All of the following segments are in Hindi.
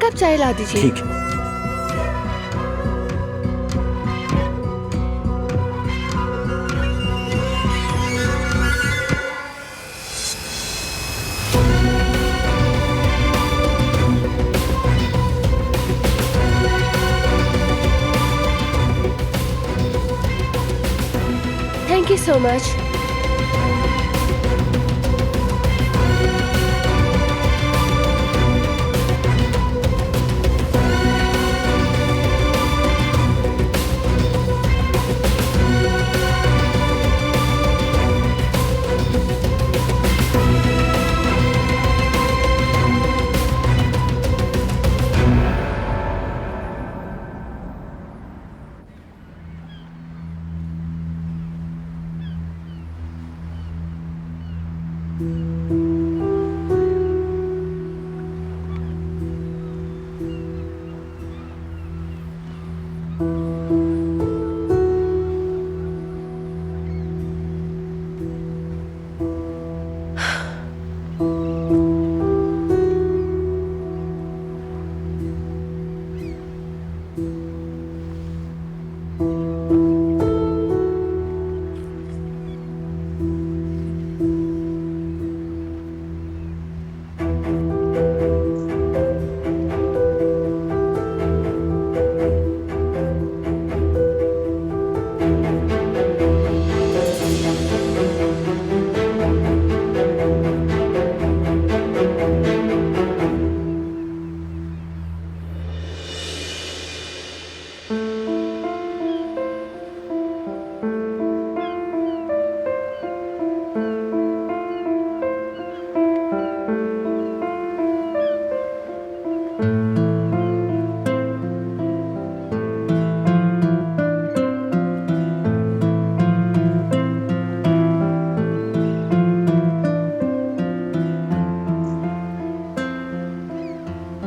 कप चाय ला दीजिए। ठीक है। Thank you so much.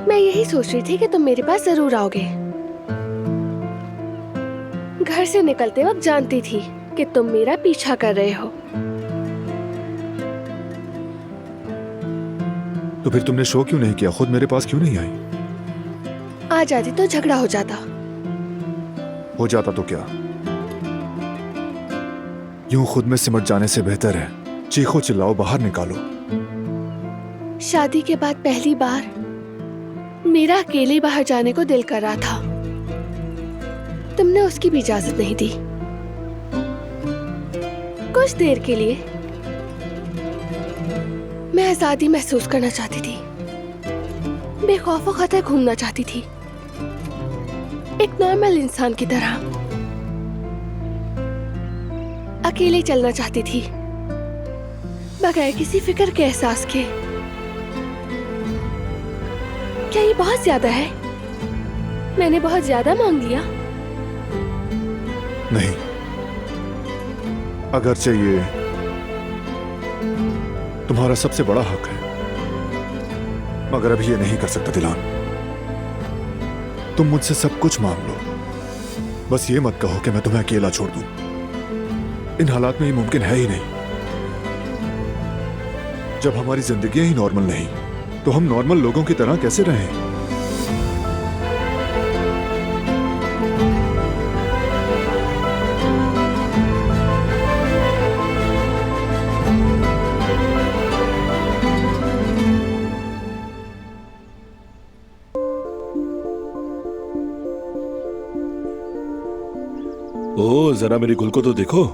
मैं यही सोच रही थी कि तुम मेरे पास जरूर आओगे। घर से निकलते वक्त जानती थी कि तुम मेरा पीछा कर रहे हो। तो फिर तुमने शो क्यों नहीं किया? खुद मेरे पास क्यों नहीं आई? आ जाती तो झगड़ा हो जाता। हो जाता तो क्या? यूं खुद में सिमट जाने से बेहतर है चीखो चिल्लाओ बाहर निकालो। शादी के बाद पहली बार मेरा अकेले बाहर जाने को दिल कर रहा था। तुमने उसकी भी इजाजत नहीं दी। कुछ देर के लिए मैं आजादी महसूस करना चाहती थी, बेखौफ खतर घूमना चाहती थी, एक नॉर्मल इंसान की तरह अकेले चलना चाहती थी, बगैर किसी फिक्र के एहसास के। क्या ये बहुत ज्यादा है? मैंने बहुत ज्यादा मांग लिया? नहीं, अगर चाहिए तुम्हारा सबसे बड़ा हक है, मगर अभी ये नहीं कर सकता दिलान। तुम मुझसे सब कुछ मांग लो, बस ये मत कहो कि मैं तुम्हें अकेला छोड़ दूं। इन हालात में ये मुमकिन है ही नहीं। जब हमारी जिंदगी ही नॉर्मल नहीं तो हम नॉर्मल लोगों की तरह कैसे रहें? ओ, जरा मेरी गुल को तो देखो।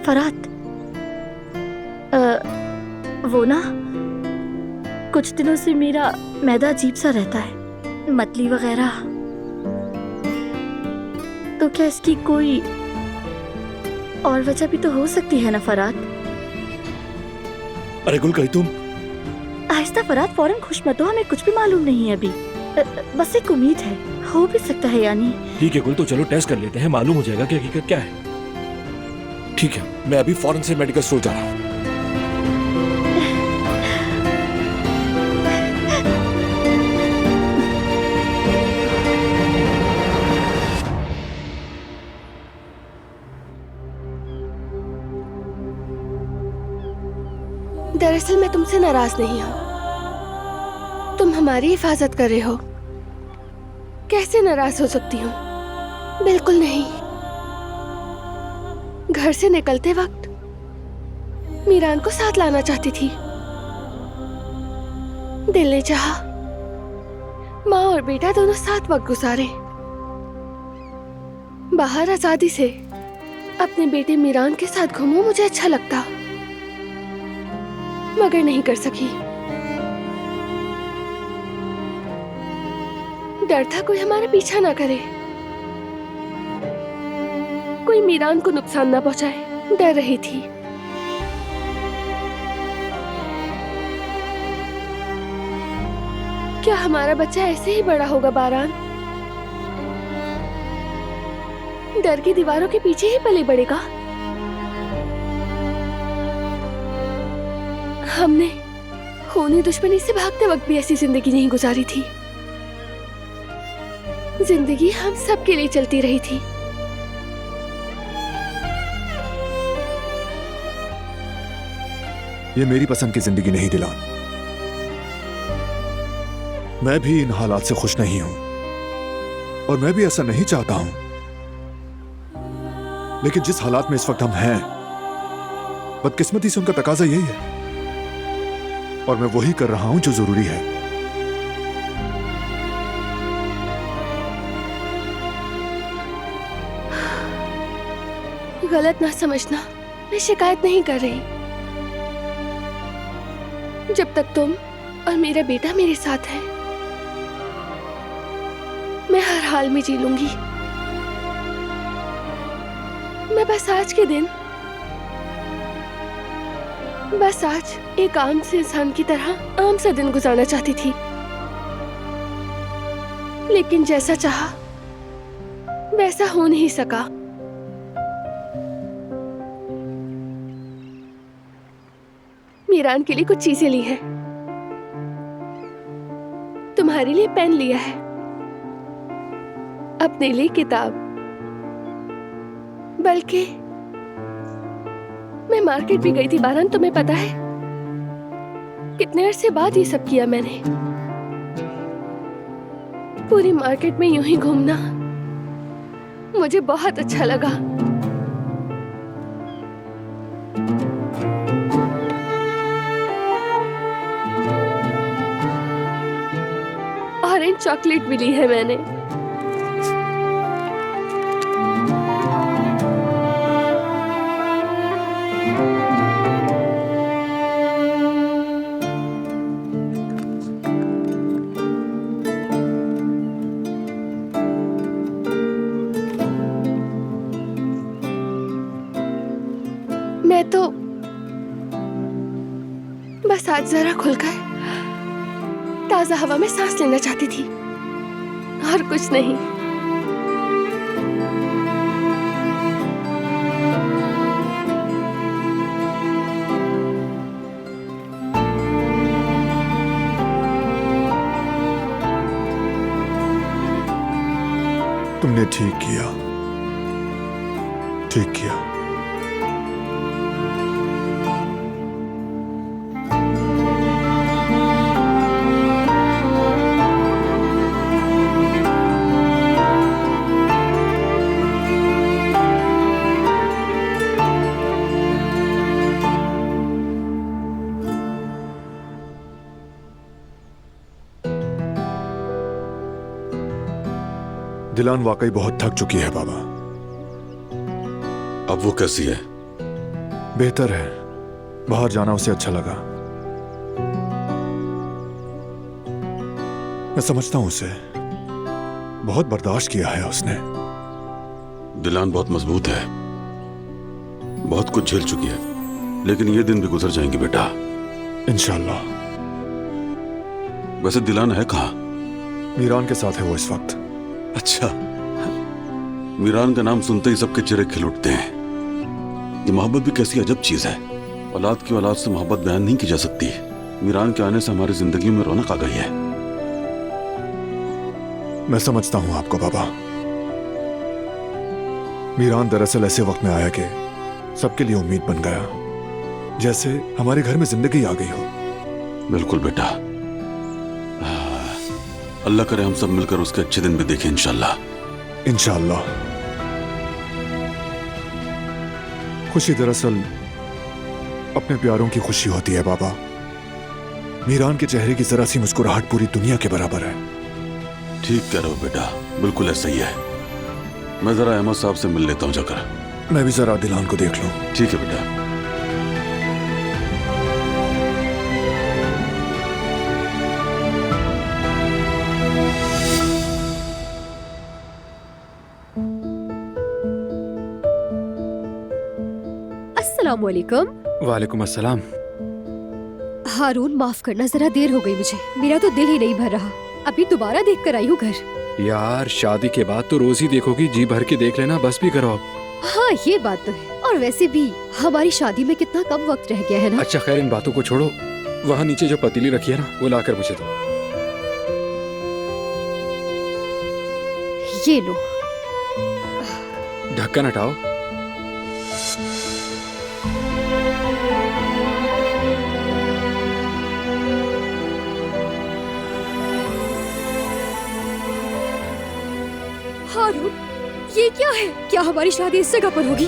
फरात, वो ना कुछ दिनों से मेरा मैदा अजीब सा रहता है, मतली वगैरह। तो क्या इसकी कोई और वजह भी तो हो सकती है ना फरात? अरे गुल, कहीं तुम आहिस्ता फरात, फौरन खुश मत हो, हमें कुछ भी मालूम नहीं है अभी। बस एक उम्मीद है, हो भी सकता है यानी। ठीक है गुल, तो चलो टेस्ट कर लेते हैं, मालूम हो जाएगा कि हकीकत क्या है। ठीक है, मैं अभी फौरन से मेडिकल स्टोर जा रहा हूँ। दरअसल मैं तुमसे नाराज नहीं हूँ। तुम हमारी हिफाजत कर रहे हो। कैसे नाराज हो सकती हूँ? बिल्कुल नहीं। घर से निकलते वक्त मीरान को साथ लाना चाहती थी। दिल ने चाहा माँ और बेटा दोनों साथ वक्त गुजारे। बाहर आजादी से अपने बेटे मीरान के साथ घूमूं मुझे अच्छा लगता, मगर नहीं कर सकी। डर था कोई हमारा पीछा ना करे, कोई मीरान को नुकसान ना पहुंचाए। डर रही थी। क्या हमारा बच्चा ऐसे ही बड़ा होगा बारान? डर की दीवारों के पीछे ही पले बढ़ेगा? हमने खूनी दुश्मनी से भागते वक्त भी ऐसी जिंदगी नहीं गुजारी थी। जिंदगी हम सब के लिए चलती रही थी। ये मेरी पसंद की जिंदगी नहीं दिलान। मैं भी इन हालात से खुश नहीं हूं और मैं भी ऐसा नहीं चाहता हूं, लेकिन जिस हालात में इस वक्त हम हैं, बदकिस्मती से उनका तकाजा यही है और मैं वही कर रहा हूं जो जरूरी है। गलत ना समझना, मैं शिकायत नहीं कर रही। जब तक तुम और मेरा बेटा मेरे साथ है, मैं हर हाल में जी लूंगी। मैं बस आज के दिन, बस आज एक आम से इंसान की तरह आम सा दिन गुजारना चाहती थी, लेकिन जैसा चाहा वैसा हो नहीं सका। मीरान के लिए कुछ चीजें ली हैं, तुम्हारे लिए पेन लिया है, अपने लिए किताब, बल्कि मैं मार्केट भी गई थी बारान। तुम्हें पता है कितने अरसे बाद ये सब किया मैंने। पूरी मार्केट में यूं ही घूमना मुझे बहुत अच्छा लगा। ऑरेंज चॉकलेट भी ली है मैंने। मैं तो बस आज जरा खुलकर ताजा हवा में सांस लेना चाहती थी और कुछ नहीं। तुमने ठीक किया, ठीक किया। दिलान वाकई बहुत थक चुकी है बाबा। अब वो कैसी है? बेहतर है, बाहर जाना उसे अच्छा लगा। मैं समझता हूं उसे, बहुत बर्दाश्त किया है उसने। दिलान बहुत मजबूत है, बहुत कुछ झेल चुकी है, लेकिन ये दिन भी गुजर जाएंगे बेटा, इंशाल्लाह। वैसे दिलान है कहाँ? मीरान के साथ है वो इस वक्त। अच्छा, मीरान का नाम सुनते ही सबके चेहरे खिल उठते हैं। ये मोहब्बत भी कैसी अजब चीज है। औलाद की औलाद से मोहब्बत बयान नहीं की जा सकती। मीरान के आने से हमारी जिंदगी में रौनक आ गई है। मैं समझता हूं आपको बाबा। मीरान दरअसल ऐसे वक्त में आया कि सबके लिए उम्मीद बन गया। जैसे हमारे घर में जिंदगी आ गई हो। बिल्कुल बेटा, अल्लाह करे हम सब मिलकर उसके अच्छे दिन भी देखें इंशाल्लाह। इंशाअल्लाह। खुशी दरअसल अपने प्यारों की खुशी होती है बाबा। मीरान के चेहरे की जरा सी मुस्कुराहट पूरी दुनिया के बराबर है। ठीक कह रहे हो बेटा, बिल्कुल ऐसा ही है। मैं जरा अहमद साहब से मिल लेता हूँ जाकर। मैं भी जरा दिलान को देख लूं। ठीक है बेटा। अस्सलाम वालेकुम। वालेकुम अस्सलाम। हारून, माफ करना, जरा देर हो गई मुझे। मेरा तो दिल ही नहीं भर रहा। अभी दोबारा देख कर आई हूँ घर। यार शादी के बाद तो रोज ही देखोगी, जी भर के देख लेना, बस भी करो अब। हाँ ये बात तो है। और वैसे भी हमारी शादी में कितना कम वक्त रह गया है ना। अच्छा खैर इन बातों को छोड़ो, वहाँ नीचे जो पतीली रखी है ना वो लाकर मुझे दो। ये लो। ढक्कन हटाओ। हारून, ये क्या है? क्या हमारी शादी इस जगह पर होगी?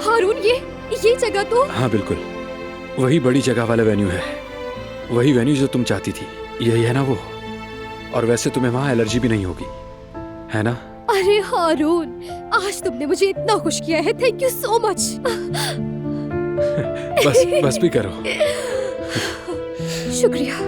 हारून, ये जगह तो। हाँ बिल्कुल, वही बड़ी जगह वाला वेन्यू है। वही वेन्यू जो तुम चाहती थी, यही है ना वो। और वैसे तुम्हें वहाँ एलर्जी भी नहीं होगी, है ना? अरे हारून, आज तुमने मुझे इतना खुश किया है। Thank you so much. बस भी करो। शुक्रिया।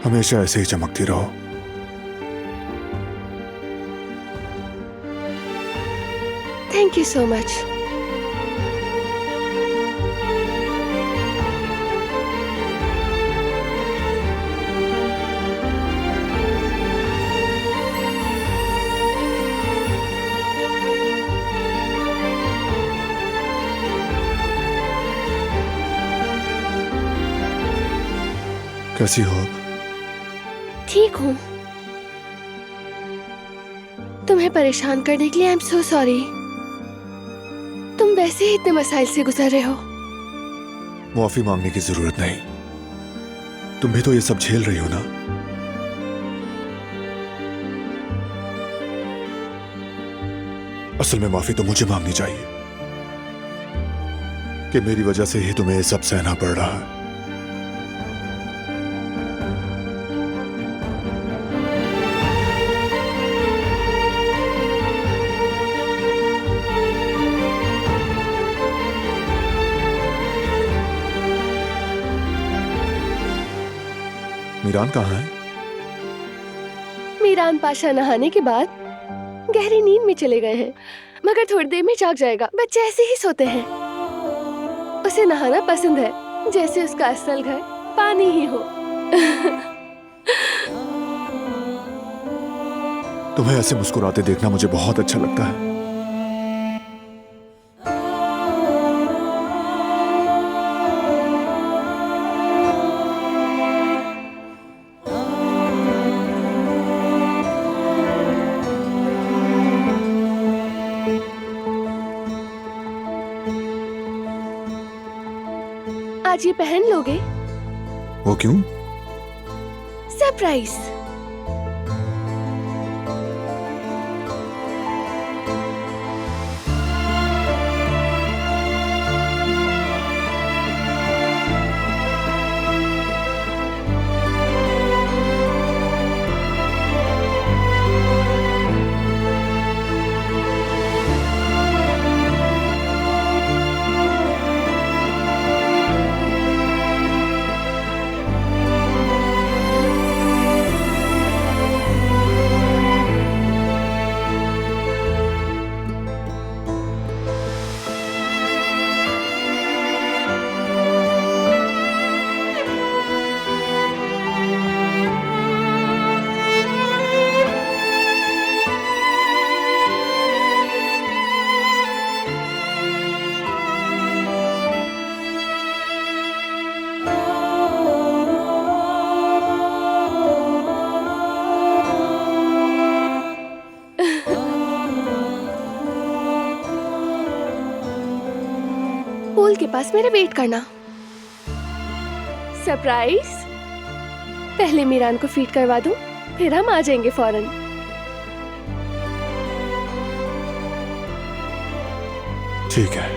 हमेशा ऐसे ही चमकती रहो। Thank you so much. कैसी हो अब? ठीक हूँ। तुम्हें परेशान करने के लिए आई एम सो सॉरी। तुम वैसे ही इतने मसाइल से गुजर रहे हो। माफी मांगने की जरूरत नहीं। तुम भी तो ये सब झेल रही हो ना। असल में माफी तो मुझे मांगनी चाहिए कि मेरी वजह से ही तुम्हें ये सब सहना पड़ रहा है। मीरान कहाँ है? मीरान पाशा नहाने के बाद गहरी नींद में चले गए हैं, मगर थोड़ी देर में जाग जाएगा। बच्चे ऐसे ही सोते हैं। उसे नहाना पसंद है, जैसे उसका असल घर पानी ही हो। तुम्हें ऐसे मुस्कुराते देखना मुझे बहुत अच्छा लगता है। आज ये पहन लोगे? वो क्यों? सरप्राइज। के पास मेरा वेट करना। सरप्राइज। पहले मीरान को फीड करवा दूं, फिर हम आ जाएंगे फौरन। ठीक है।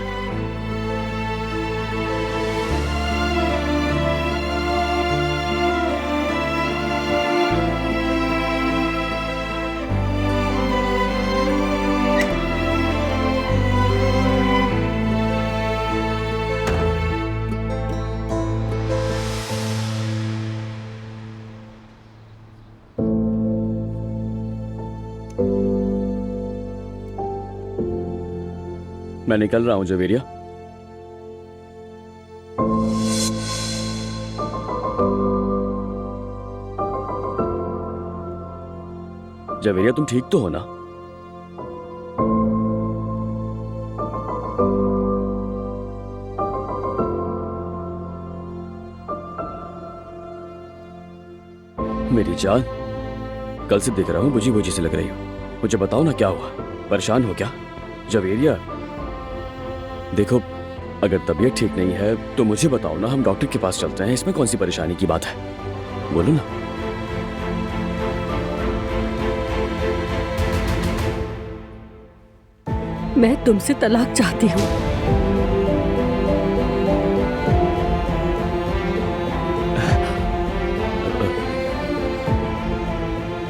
मैं निकल रहा हूं जवेरिया। जवेरिया, तुम ठीक तो हो ना? मेरी जान, कल से दिख रहा हूं बुझी बुझी से लग रही हो। मुझे बताओ ना क्या हुआ, परेशान हो क्या? जवेरिया देखो, अगर तबीयत ठीक नहीं है तो मुझे बताओ ना, हम डॉक्टर के पास चलते हैं। इसमें कौन सी परेशानी की बात है, बोलो ना। मैं तुमसे तलाक चाहती हूँ।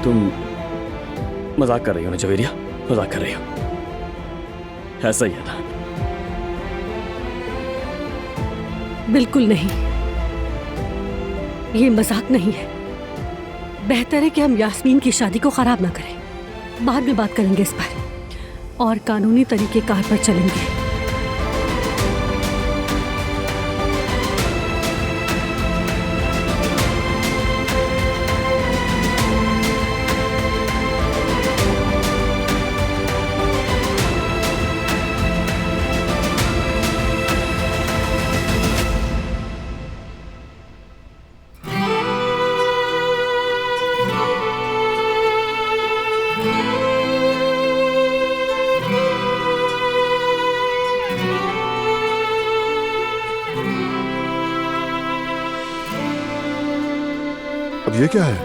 तुम मजाक कर रही हो ना जवेरिया? मजाक कर रही हो? ऐसा ही है ना? बिल्कुल नहीं, ये मजाक नहीं है। बेहतर है कि हम यास्मीन की शादी को खराब ना करें। बाद में बात करेंगे इस पर और कानूनी तरीके कार पर चलेंगे। अब ये क्या है?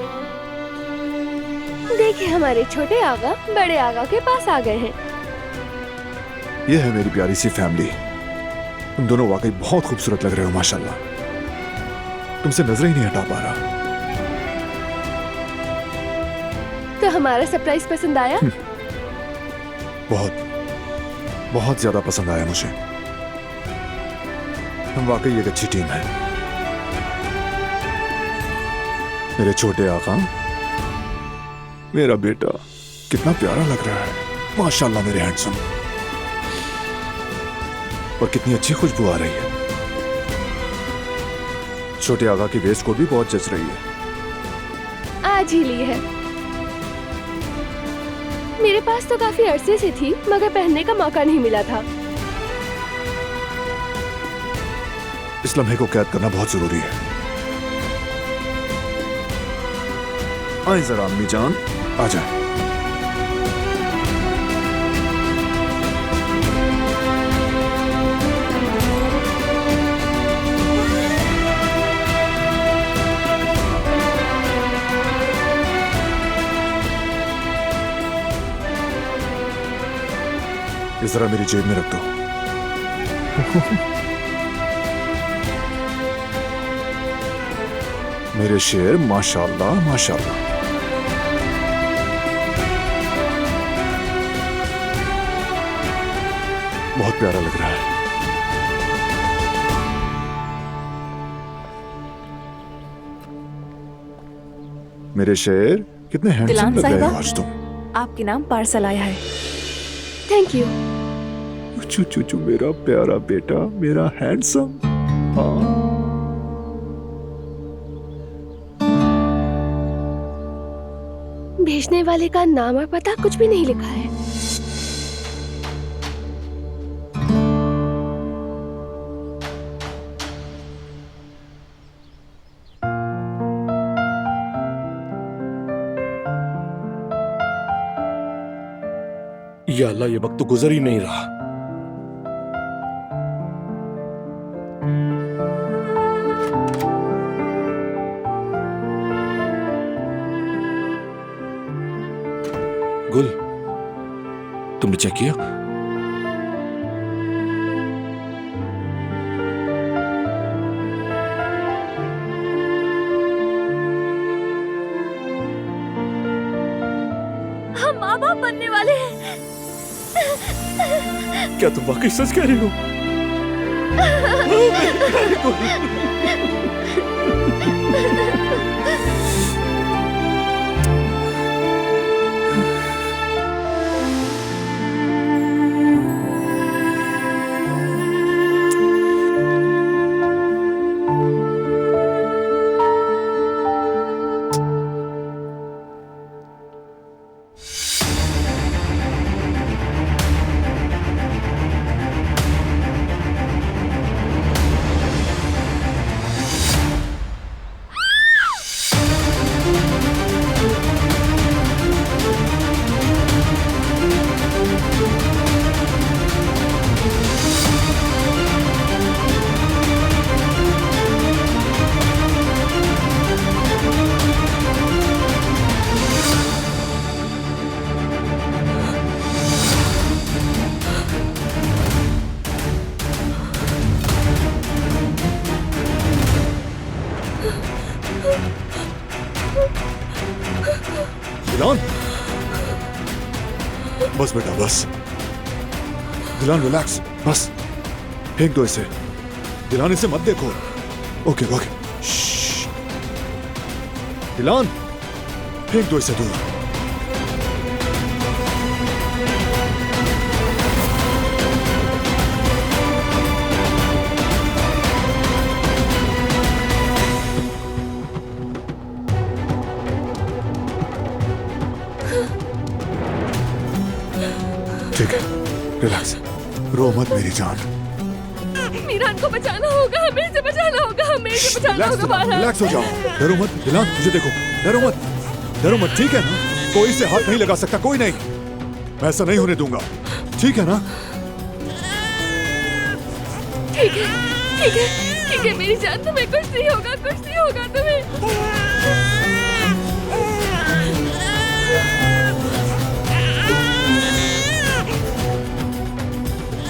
देखिए, हमारे छोटे आगा बड़े आगा के पास आ गए हैं। ये है मेरी प्यारी सी फैमिली। तुम दोनों वाकई बहुत खूबसूरत लग रहे हो, माशाल्लाह। तुमसे नजरें ही नहीं हटा पा रहा। तो हमारा सरप्राइज पसंद आया? बहुत बहुत ज्यादा पसंद आया मुझे। हम वाकई एक अच्छी टीम है। मेरे छोटे आका, मेरा बेटा कितना प्यारा लग रहा है, माशाल्लाह मेरे हैंडसम। और कितनी अच्छी खुशबू आ रही है। छोटे आका की वेस्ट कोट भी बहुत जच रही है। आज ही ली है। मेरे पास तो काफी अरसे से थी, मगर पहनने का मौका नहीं मिला था। इस लम्हे को कैद करना बहुत जरूरी है। आए जरा अम्मी जान, आ जाए। ये जरा मेरी जेब में रख दो। मेरे शेर, माशाल्लाह माशाल्लाह। बहुत प्यारा लग रहा है। मेरे शेर, कितने हैंडसम लग रहे हो आज तुम। आपके नाम पार्सल आया है। Thank you. चू चू चू, मेरा प्यारा बेटा, मेरा हैंडसम। हाँ, भेजने वाले का नाम और पता कुछ भी नहीं लिखा है। या अल्लाह, ये वक्त तो गुजर ही नहीं रहा। गुल, तुमने चेक किया? हम माँ बाप बनने वाले हैं। क्या तुम वाकई सच कह रही हो? दिलान, बस बेटा बस। दिलान रिलैक्स, बस फेंक दो इसे। दिलान इसे मत देखो। ओके ओके, श्श्श। दिलान फेंक दो इसे दूर। ठीक है, रिलैक्स, रो मत मेरी जान। मीरान को बचाना होगा, हमें से बचाना होगा, हमें से बचाना होगा बाहर। रिलैक्स हो जाओ, डरो मत। दिलान मुझे देखो, डरो मत, डरो मत, ठीक है ना? कोई से हाथ नहीं लगा सकता, कोई नहीं। मैं ऐसा नहीं होने दूंगा, ठीक है ना? ठीक है, ठीक है, ठीक है मेरी जान, तुम्हें कुछ नहीं होगा, कुछ नहीं होगा तुम्हें।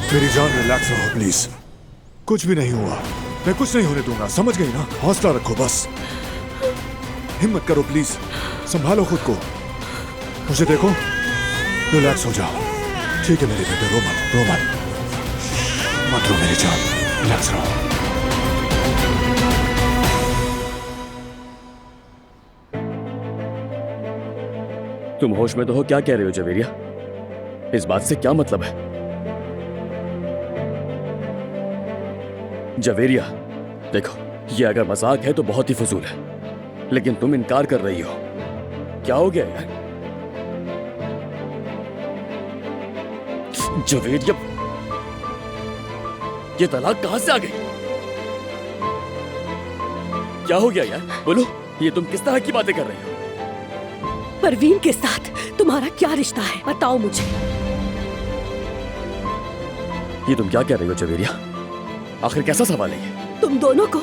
मेरी जान रिलैक्स रहो प्लीज, कुछ भी नहीं हुआ, मैं कुछ नहीं होने दूंगा, समझ गई ना? हौसला रखो बस, हिम्मत करो प्लीज, संभालो खुद को, मुझे देखो, रिलैक्स हो जाओ, ठीक है मेरे बेटे, रो मत, रो मत, मत रो मेरी जान, रिलैक्स रहो। तुम होश में तो हो? क्या कह रहे हो जवेरिया? इस बात से क्या मतलब है? जवेरिया देखो, ये अगर मजाक है तो बहुत ही फजूल है, लेकिन तुम इनकार कर रही हो, क्या हो गया यार? जवेरिया, ये तलाक कहां से आ गई? क्या हो गया यार, बोलो, ये तुम किस तरह की बातें कर रही हो? परवीन के साथ तुम्हारा क्या रिश्ता है, बताओ मुझे। ये तुम क्या कह रही हो जवेरिया? आखिर कैसा सवाल है ये? तुम दोनों को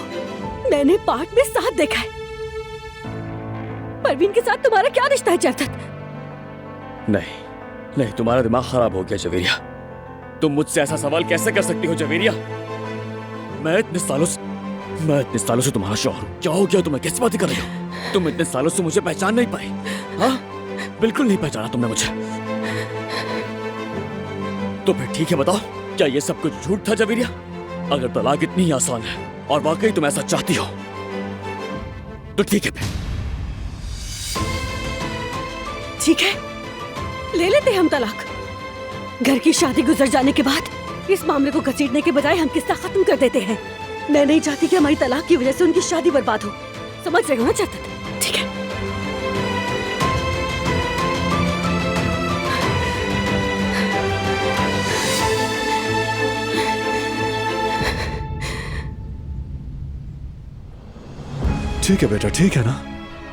मैंने पार्क में साथ देखा है, परवीन के साथ तुम्हारा क्या रिश्ता है जयदत्त? नहीं नहीं, तुम्हारा दिमाग खराब हो गया जवेरिया, तुम मुझसे ऐसा सवाल कैसे कर सकती हो जवेरिया? मैं इतने सालों से तुम्हारा शौहर हूं, क्या हो गया तुम्हें, कैसी बातें कर रही हो? तुम इतने सालों से मुझे पहचान नहीं पाई? हाँ, बिल्कुल नहीं पहचाना तुमने मुझे। तो फिर ठीक है, बताओ, क्या ये सब कुछ झूठ था जवेरिया? अगर तलाक इतनी ही आसान है और वाकई तुम ऐसा चाहती हो तो ठीक है फिर। ठीक है, ले लेते हैं हम तलाक। घर की शादी गुजर जाने के बाद इस मामले को घसीटने के बजाय हम किस्सा खत्म कर देते हैं। मैं नहीं चाहती कि हमारी तलाक की वजह से उनकी शादी बर्बाद हो, समझ रहे हो ना जयदत्त? ठीक है। ठीक है बेटा, ठीक है ना?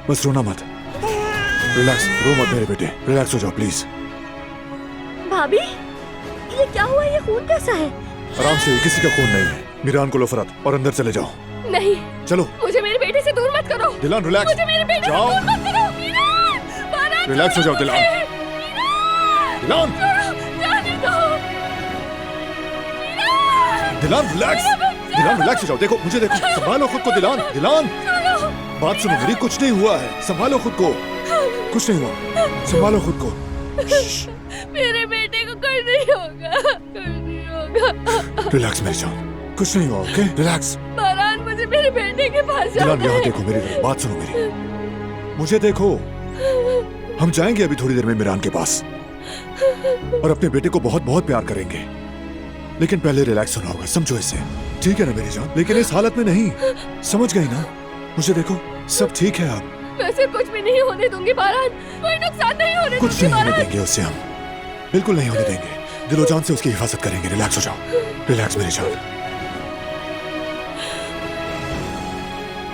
बस रोना मत, रिलैक्स, रो मत मेरे बेटे, रिलैक्स हो जाओ प्लीज। भाभी, ये क्या हुआ? ये खून कैसा है? आराम से, किसी का खून नहीं है। मीरान को लो फरत और अंदर चले जाओ। नहीं, चलो। मुझे मेरे बेटे से दूर मत करो। दिलान रिलैक्स, मुझे मेरे बेटे से जाओ। दूर मत करो। मीरान, बारात रिलैक्स हो जाओ दिलान। मीरान। दिलान, जाने दो। दिलान रिलैक्स, दिलान रिलैक्स हो जाओ। देखो मुझे, देखो, संभालो खुद को दिलान, दिलान। बात सुनो मेरी, कुछ नहीं हुआ है, संभालो खुद को, कुछ नहीं हुआ, संभालो खुद को। मेरे बेटे को कुछ नहीं होगा, कुछ नहीं होगा। रिलैक्स मेरी जान, कुछ नहीं हुआ, ओके? रिलैक्स। बारान, मुझे मेरे बेटे के पास जाना दिलान यहाँ है। देखो मेरी तरफ, बात सुनो मेरी, मुझे देखो। हम जाएंगे अभी थोड़ी देर में मिरान के पास और अपने बेटे को बहुत बहुत प्यार करेंगे, लेकिन पहले रिलैक्स होना होगा, समझो इसे, ठीक है ना मेरी जान? लेकिन इस हालत में नहीं, समझ गई ना? मुझे देखो, सब ठीक है अब, वैसे कुछ भी नहीं होने दूंगी बारान, कोई नुकसान नहीं होने कुछ दूंगी नहीं होने बारान। देंगे उससे, हम बिल्कुल नहीं होने देंगे। दिलो जान से उसकी हिफाजत करेंगे। रिलैक्स हो जाओ, रिलैक्स मेरी जान।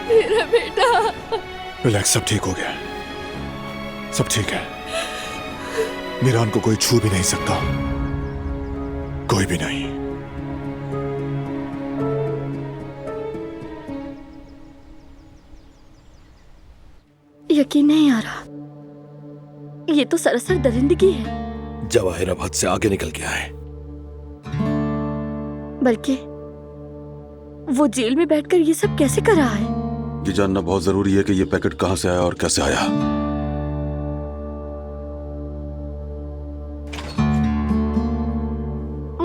मेरा बेटा। रिलैक्स, सब ठीक हो गया, सब ठीक है। मिरान को कोई छू भी नहीं सकता, कोई भी नहीं। यकीन नहीं आ रहा, ये तो सरासर दरिंदगी है। जवाहिर अब हद से आगे निकल गया है। बल्कि वो जेल में बैठकर ये सब कैसे कर रहा है? ये जानना बहुत जरूरी है कि ये पैकेट कहां से आया और कैसे आया।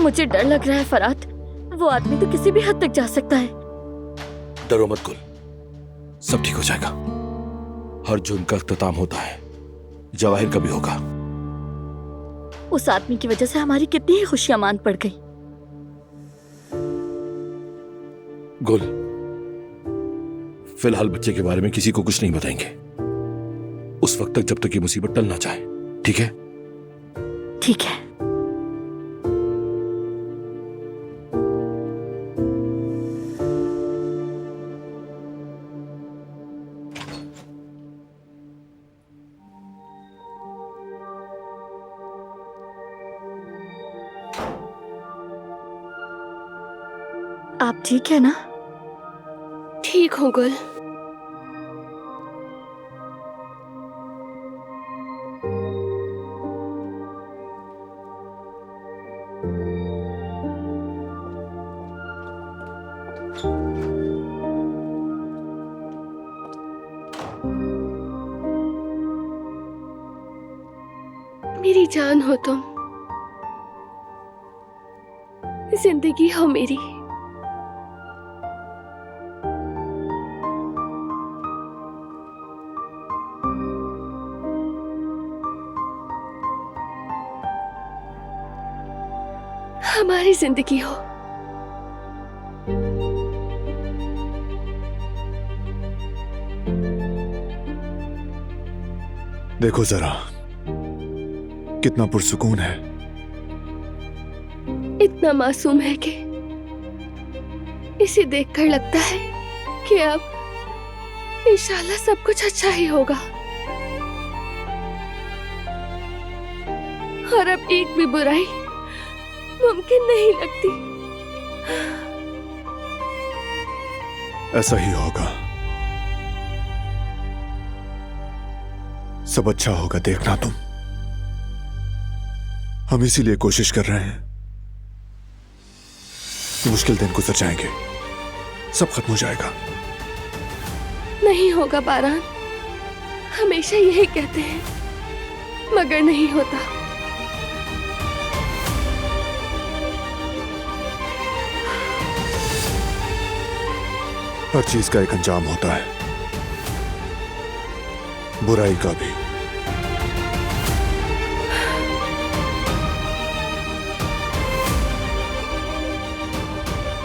मुझे डर लग रहा है फरात, वो आदमी तो किसी भी हद तक जा सकता है। डरो मत कुल, सब ठीक हो जाएगा। हर जुर्म का इख्तिताम होता है, जवाहिर का भी होगा। उस आदमी की वजह से हमारी कितनी ही खुशियां मान पड़ गई। गुल, फिलहाल बच्चे के बारे में किसी को कुछ नहीं बताएंगे, उस वक्त तक जब तक ये मुसीबत टल ना जाए, ठीक है? ठीक है। आप ठीक है ना? ठीक हूँ गुल। मेरी जान हो तुम, जिंदगी हो मेरी। हमारी जिंदगी हो। देखो जरा कितना पुरसुकून है। इतना मासूम है कि इसे देखकर लगता है कि अब इंशाल्लाह सब कुछ अच्छा ही होगा। और अब एक भी बुराई मुमकिन नहीं लगती। ऐसा ही होगा, सब अच्छा होगा, देखना तुम। हम इसीलिए कोशिश कर रहे हैं। मुश्किल दिन गुजर जाएंगे, सब खत्म हो जाएगा। नहीं होगा बारान, हमेशा यही कहते हैं मगर नहीं होता। हर चीज का एक अंजाम होता है, बुराई का भी।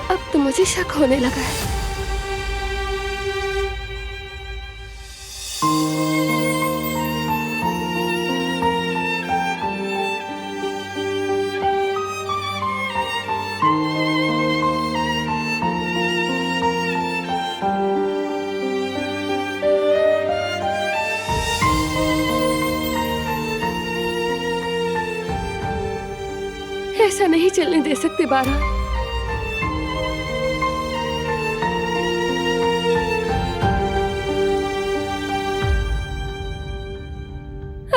अब तो मुझे शक होने लगा है। ऐसा नहीं चलने दे सकते बारान।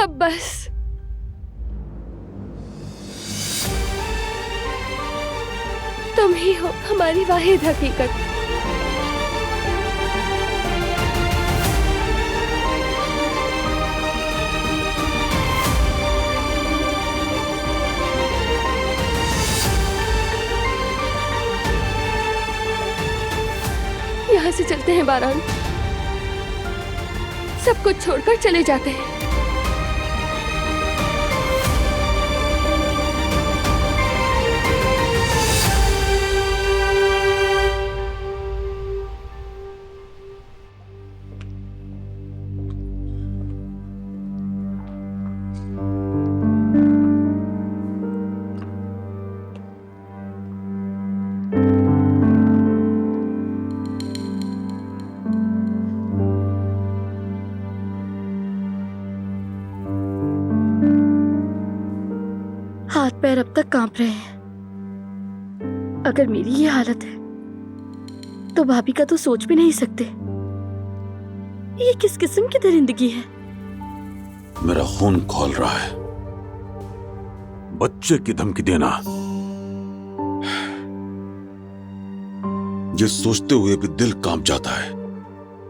अब बस तुम ही हो हमारी वाहिद हकीकत। यहाँ से चलते हैं बारान, सब कुछ छोड़कर चले जाते हैं। हाथ पैर अब तक कांप रहे हैं। अगर मेरी ये हालत है तो भाभी का तो सोच भी नहीं सकते। ये किस किस्म की दरिंदगी है? मेरा खून खौल रहा है। बच्चे की धमकी देना, ये सोचते हुए भी दिल कांप जाता है।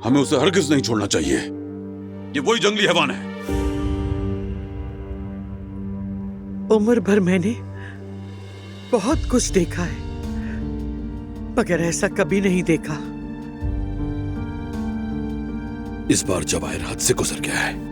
हमें उसे हरगिज नहीं छोड़ना चाहिए। ये वही जंगली हैवान है। उम्र भर मैंने बहुत कुछ देखा है, मगर ऐसा कभी नहीं देखा। इस बार जवाहिर हाथ से गुजर गया है।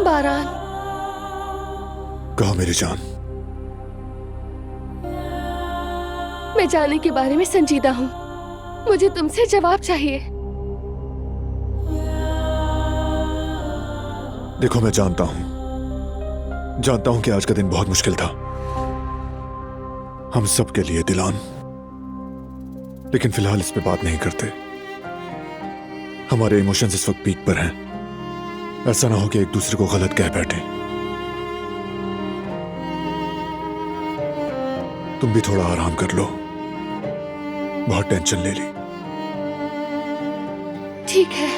बारान, कहो मेरी जान। मैं जाने के बारे में संजीदा हूँ। मुझे तुमसे जवाब चाहिए। देखो, मैं जानता हूं कि आज का दिन बहुत मुश्किल था हम सब के लिए दिलान, लेकिन फिलहाल इस पे बात नहीं करते। हमारे इमोशंस इस वक्त पीक पर हैं। ऐसा ना हो कि एक दूसरे को गलत कह बैठे। तुम भी थोड़ा आराम कर लो, बहुत टेंशन ले ली। ठीक है।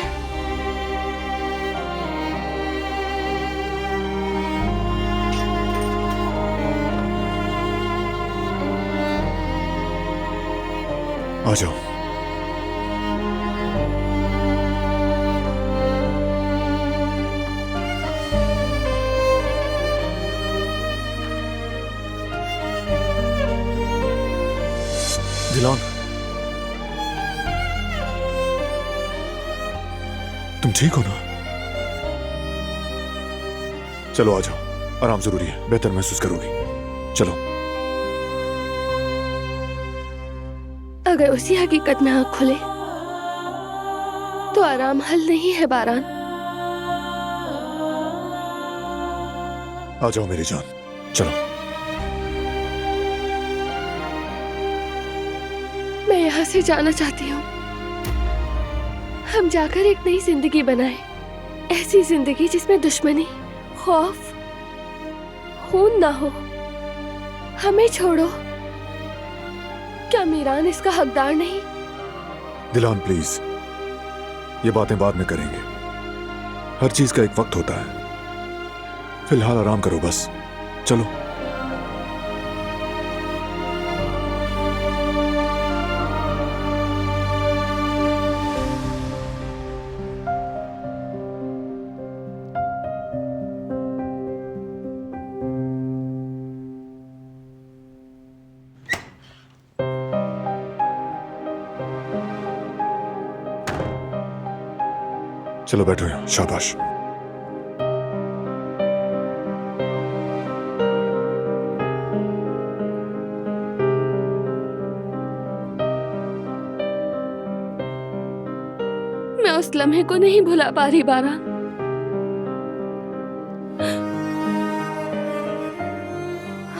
आ जाओ। दिलान, तुम ठीक हो ना? चलो आ जाओ, आराम जरूरी है, बेहतर महसूस करोगी। चलो। अगर उसी हकीकत में आंख खुले तो आराम हल नहीं है बारान। आ जाओ मेरी जान, चलो। मैं यहाँ से जाना चाहती हूँ। हम जाकर एक नई जिंदगी बनाएं, ऐसी जिंदगी जिसमें दुश्मनी, खौफ, खून ना हो। हमें छोड़ो। क्या मीरान इसका हकदार नहीं? दिलान प्लीज, ये बातें बाद में करेंगे। हर चीज का एक वक्त होता है। फिलहाल आराम करो बस। चलो। चलो बैठो यहाँ, शाबाश। उस लम्हे को नहीं भुला पा रही बारा।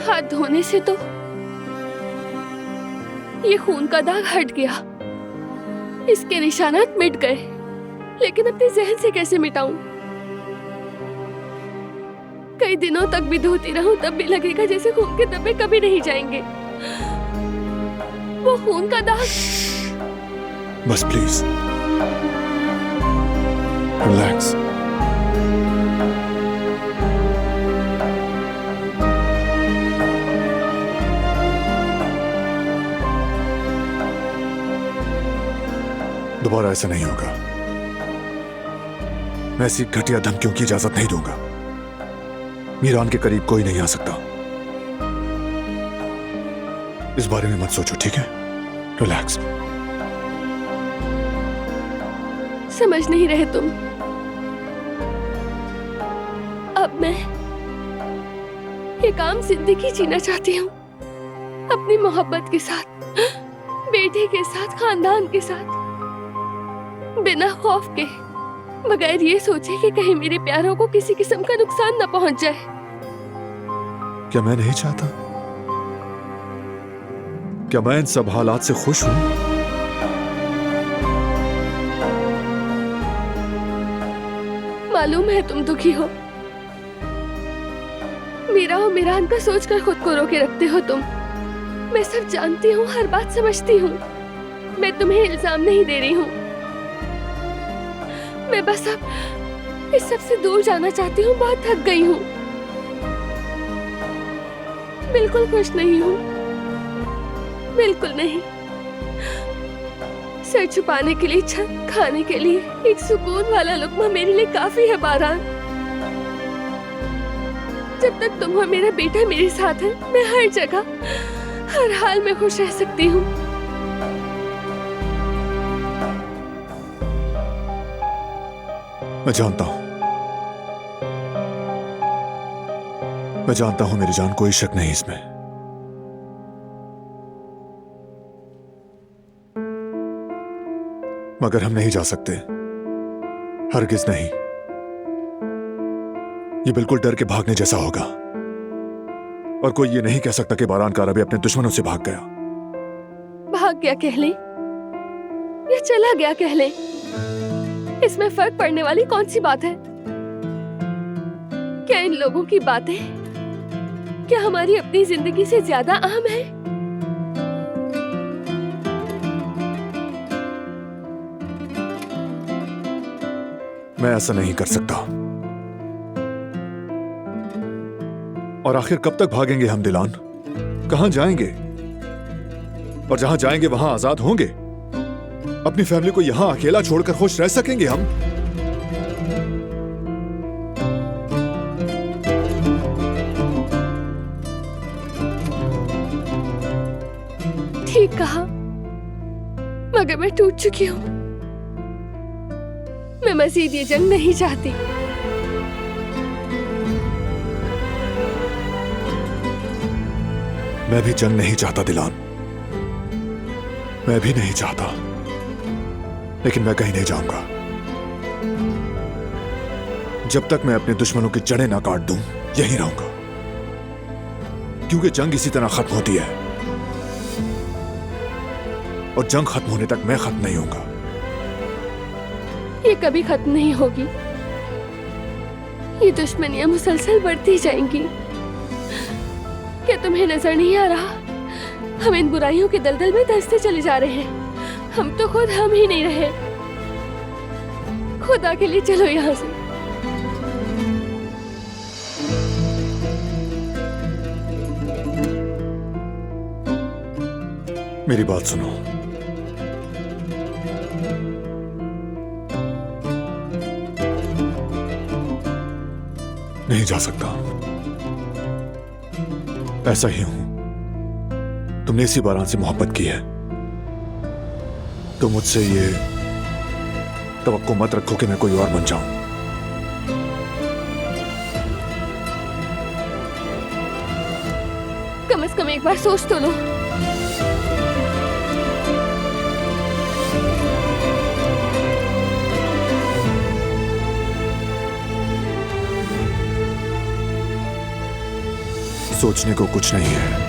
हाथ धोने से तो ये खून का दाग हट गया, इसके निशानात मिट गए, लेकिन अपने जहन से कैसे मिटाऊं? कई दिनों तक भी धोती रहूं तब भी लगेगा जैसे खून के धब्बे कभी नहीं जाएंगे। वो खून का दाग। बस प्लीज रिलैक्स। दोबारा ऐसा नहीं होगा। मैं ऐसी घटिया धमकियों की इजाजत नहीं दूंगा। मीरान के करीब कोई नहीं आ सकता। इस बारे में मत सोचो, ठीक है? रिलैक्स। समझ नहीं रहे तुम। अब मैं ये काम जिंदगी जीना चाहती हूँ, अपनी मोहब्बत के साथ, बेटे के साथ, खानदान के साथ, बिना खौफ के, बगैर ये सोचे कि कहीं मेरे प्यारों को किसी किस्म का नुकसान न पहुंच जाए। क्या मैं नहीं चाहता? क्या मैं इन सब हालात से खुश हूं? मालूम है तुम दुखी हो। मीरा और मीरान का सोचकर खुद को रोके रखते हो तुम। मैं सब जानती हूँ, हर बात समझती हूँ। मैं तुम्हें इल्जाम नहीं दे रही हूँ। मैं बस अब इस सब से दूर जाना चाहती हूँ। बहुत थक गई हूँ। बिल्कुल खुश नहीं हूँ, बिल्कुल नहीं। सर छुपाने के लिए छत, खाने के लिए एक सुकून वाला लुक़्मा मेरे लिए काफी है बारान। जब तक तुम और मेरा बेटा मेरे साथ है, मैं हर जगह, हर हाल में खुश रह सकती हूँ। मैं जानता हूं, मैं जानता हूं मेरी जान, कोई शक नहीं इसमें। मगर हम नहीं जा सकते, हरगिज नहीं। ये बिल्कुल डर के भागने जैसा होगा। और कोई ये नहीं कह सकता कि बारान का रबी अपने दुश्मनों से भाग गया। भाग गया कह ले या चला गया कह ले, इसमें फर्क पड़ने वाली कौन सी बात है? क्या इन लोगों की बातें क्या हमारी अपनी जिंदगी से ज्यादा अहम है? मैं ऐसा नहीं कर सकता। और आखिर कब तक भागेंगे हम दिलान? कहां जाएंगे? और जहां जाएंगे वहां आजाद होंगे? अपनी फैमिली को यहां अकेला छोड़कर खुश रह सकेंगे हम? ठीक कहा, मगर मैं टूट चुकी हूं। मैं मजीद ये जंग नहीं चाहती। मैं भी जंग नहीं चाहता दिलान, मैं भी नहीं चाहता, लेकिन मैं कहीं नहीं जाऊंगा जब तक मैं अपने दुश्मनों की जड़ें ना काट दूं। यहीं रहूंगा, क्योंकि जंग इसी तरह खत्म होती है, और जंग खत्म होने तक मैं खत्म नहीं होऊंगा। ये कभी खत्म नहीं होगी। ये दुश्मनियां मुसलसल बढ़ती जाएंगी। क्या तुम्हें नजर नहीं आ रहा? हम इन बुराइयों के दलदल में धंसते चले जा रहे हैं। हम तो खुद हम ही नहीं रहे। खुदा के लिए चलो यहाँ से। मेरी बात सुनो। नहीं जा सकता, ऐसा ही हूं। तुमने इसी बारान से मोहब्बत की है, तो मुझसे ये तवक्को मत रखो कि मैं कोई और बन जाऊं। कम से कम एक बार सोच तो लो। सोचने को कुछ नहीं है।